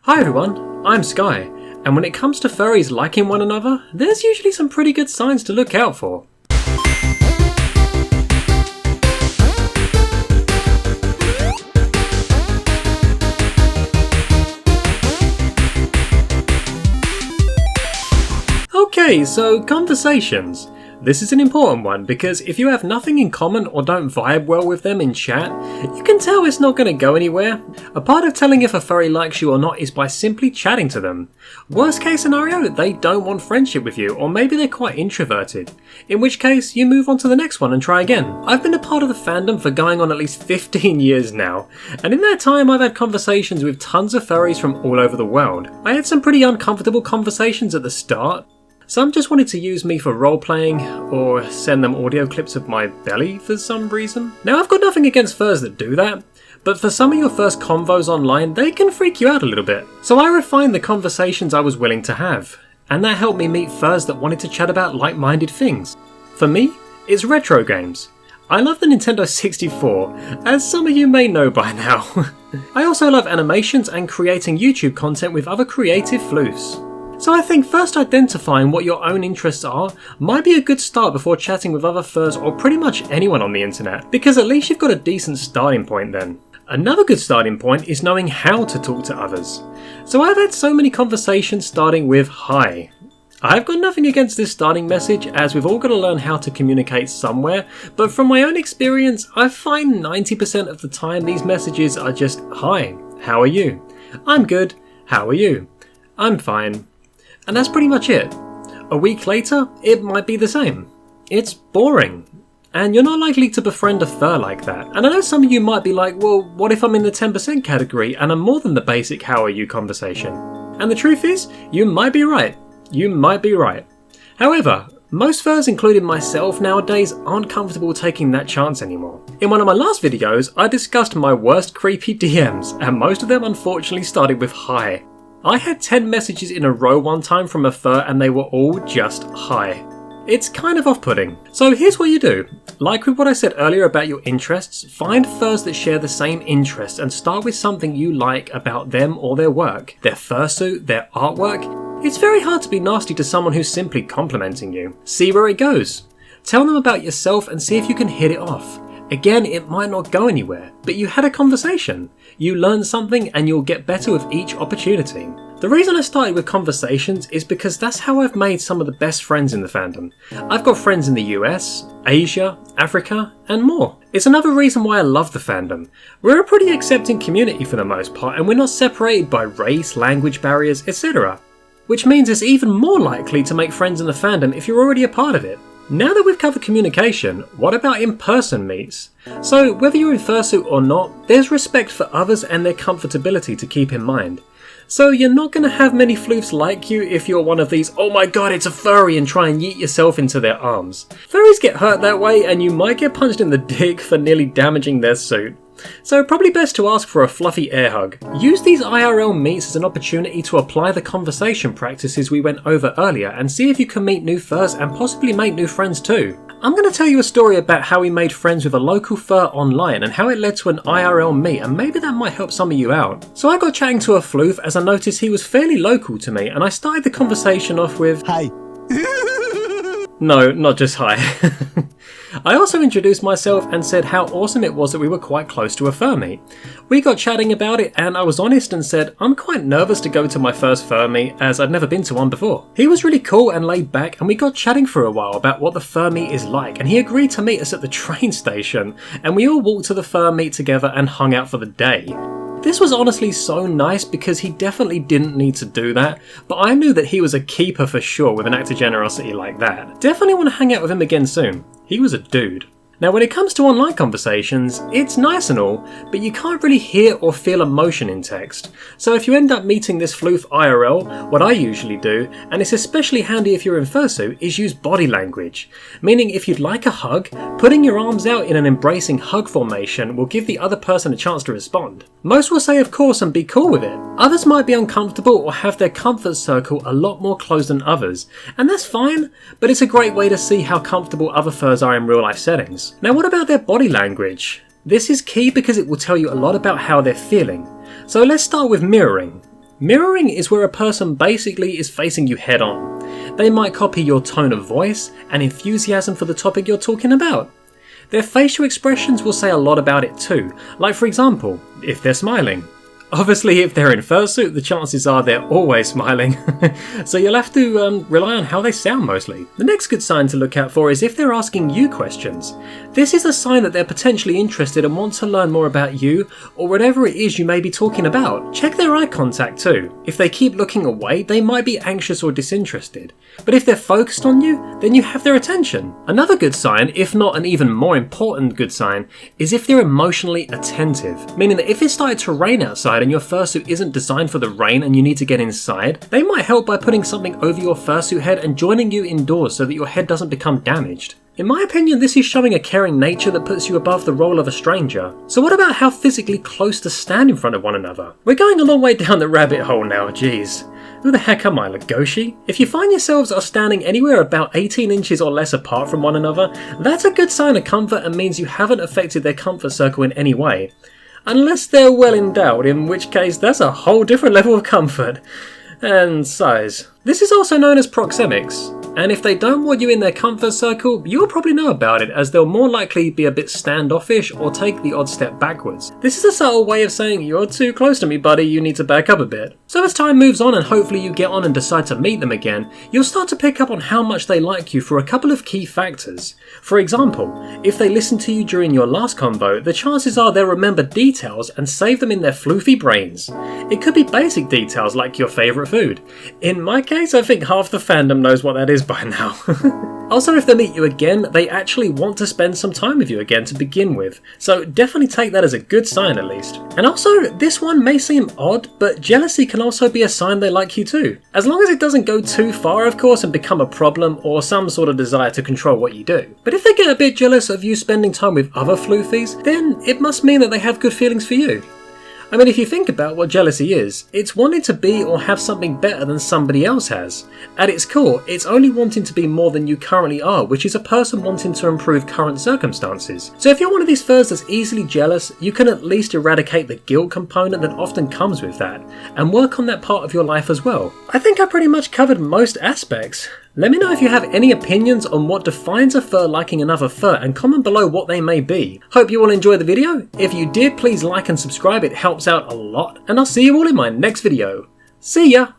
Hi everyone, I'm Sky, and when it comes to furries liking one another, there's usually some pretty good signs to look out for. Okay, so conversations. This is an important one because if you have nothing in common or don't vibe well with them in chat, you can tell it's not going to go anywhere. A part of telling if a furry likes you or not is by simply chatting to them. Worst case scenario, they don't want friendship with you, or maybe they're quite introverted. In which case, you move on to the next one and try again. I've been a part of the fandom for going on at least 15 years now, and in that time I've had conversations with tons of furries from all over the world. I had some pretty uncomfortable conversations at the start. Some just wanted to use me for role-playing, or send them audio clips of my belly for some reason. Now I've got nothing against furs that do that, but for some of your first convos online, they can freak you out a little bit. So I refined the conversations I was willing to have, and that helped me meet furs that wanted to chat about like-minded things. For me, it's retro games. I love the Nintendo 64, as some of you may know by now. I also love animations and creating YouTube content with other creative floofs. So I think first identifying what your own interests are might be a good start before chatting with other furs or pretty much anyone on the internet, because at least you've got a decent starting point then. Another good starting point is knowing how to talk to others. So I've had so many conversations starting with hi. I've got nothing against this starting message, as we've all got to learn how to communicate somewhere, but from my own experience, I find 90% of the time these messages are just hi, how are you? I'm good, how are you? I'm fine. And that's pretty much it. A week later, it might be the same. It's boring. And you're not likely to befriend a fur like that. And I know some of you might be like, well, what if I'm in the 10% category and I'm more than the basic how are you conversation? And the truth is, you might be right. You might be right. However, most furs, including myself nowadays, aren't comfortable taking that chance anymore. In one of my last videos, I discussed my worst creepy DMs, and most of them unfortunately started with hi. I had 10 messages in a row one time from a fur and they were all just hi. It's kind of off-putting. So here's what you do. Like with what I said earlier about your interests, find furs that share the same interests and start with something you like about them or their work, their fursuit, their artwork. It's very hard to be nasty to someone who's simply complimenting you. See where it goes. Tell them about yourself and see if you can hit it off. Again, it might not go anywhere, but you had a conversation. You learned something and you'll get better with each opportunity. The reason I started with conversations is because that's how I've made some of the best friends in the fandom. I've got friends in the US, Asia, Africa, and more. It's another reason why I love the fandom. We're a pretty accepting community for the most part, and we're not separated by race, language barriers, etc. Which means it's even more likely to make friends in the fandom if you're already a part of it. Now that we've covered communication, what about in-person meets? So whether you're in fursuit or not, there's respect for others and their comfortability to keep in mind. So you're not going to have many floofs like you if you're one of these, oh my god it's a furry, and try and yeet yourself into their arms. Furries get hurt that way and you might get punched in the dick for nearly damaging their suit. So probably best to ask for a fluffy air hug. Use these IRL meets as an opportunity to apply the conversation practices we went over earlier and see if you can meet new furs and possibly make new friends too. I'm going to tell you a story about how we made friends with a local fur online and how it led to an IRL meet, and maybe that might help some of you out. So I got chatting to a floof as I noticed he was fairly local to me, and I started the conversation off with, "Hi." No, not just hi. I also introduced myself and said how awesome it was that we were quite close to a fur meet. We got chatting about it and I was honest and said I'm quite nervous to go to my first fur meet as I'd never been to one before. He was really cool and laid back and we got chatting for a while about what the fur meet is like, and he agreed to meet us at the train station and we all walked to the fur meet together and hung out for the day. This was honestly so nice because he definitely didn't need to do that, but I knew that he was a keeper for sure with an act of generosity like that. Definitely want to hang out with him again soon. He was a dude. Now when it comes to online conversations, it's nice and all, but you can't really hear or feel emotion in text. So if you end up meeting this floof IRL, what I usually do, and it's especially handy if you're in fursuit, is use body language. Meaning if you'd like a hug, putting your arms out in an embracing hug formation will give the other person a chance to respond. Most will say of course and be cool with it. Others might be uncomfortable or have their comfort circle a lot more closed than others, and that's fine, but it's a great way to see how comfortable other furs are in real life settings. Now what about their body language? This is key because it will tell you a lot about how they're feeling. So let's start with mirroring. Mirroring is where a person basically is facing you head on. They might copy your tone of voice and enthusiasm for the topic you're talking about. Their facial expressions will say a lot about it too, like for example, if they're smiling. Obviously, if they're in fursuit, the chances are they're always smiling, so you'll have to rely on how they sound mostly. The next good sign to look out for is if they're asking you questions. This is a sign that they're potentially interested and want to learn more about you or whatever it is you may be talking about. Check their eye contact too. If they keep looking away, they might be anxious or disinterested. But if they're focused on you, then you have their attention. Another good sign, if not an even more important good sign, is if they're emotionally attentive. Meaning that if it started to rain outside and your fursuit isn't designed for the rain and you need to get inside, they might help by putting something over your fursuit head and joining you indoors so that your head doesn't become damaged. In my opinion, this is showing a caring nature that puts you above the role of a stranger. So what about how physically close to stand in front of one another? We're going a long way down the rabbit hole now, geez. Who the heck am I, Legoshi? If you find yourselves are standing anywhere about 18 inches or less apart from one another, that's a good sign of comfort and means you haven't affected their comfort circle in any way. Unless they're well endowed, in which case that's a whole different level of comfort and size. This is also known as proxemics, and if they don't want you in their comfort circle, you'll probably know about it, as they'll more likely be a bit standoffish or take the odd step backwards. This is a subtle way of saying, you're too close to me buddy, you need to back up a bit. So as time moves on and hopefully you get on and decide to meet them again, you'll start to pick up on how much they like you for a couple of key factors. For example, if they listen to you during your last convo, the chances are they'll remember details and save them in their floofy brains. It could be basic details like your favourite food. In my case, I think half the fandom knows what that is by now. Also, if they meet you again, they actually want to spend some time with you again to begin with, so definitely take that as a good sign at least. And also, this one may seem odd, but jealousy can also be a sign they like you too. As long as it doesn't go too far, of course, and become a problem or some sort of desire to control what you do. But if they get a bit jealous of you spending time with other floofies, then it must mean that they have good feelings for you. I mean, if you think about what jealousy is, it's wanting to be or have something better than somebody else has. At its core, it's only wanting to be more than you currently are, which is a person wanting to improve current circumstances. So if you're one of these furs that's easily jealous, you can at least eradicate the guilt component that often comes with that, and work on that part of your life as well. I think I pretty much covered most aspects. Let me know if you have any opinions on what defines a fur liking another fur, and comment below what they may be. Hope you all enjoyed the video. If you did, please like and subscribe, it helps out a lot. And I'll see you all in my next video. See ya!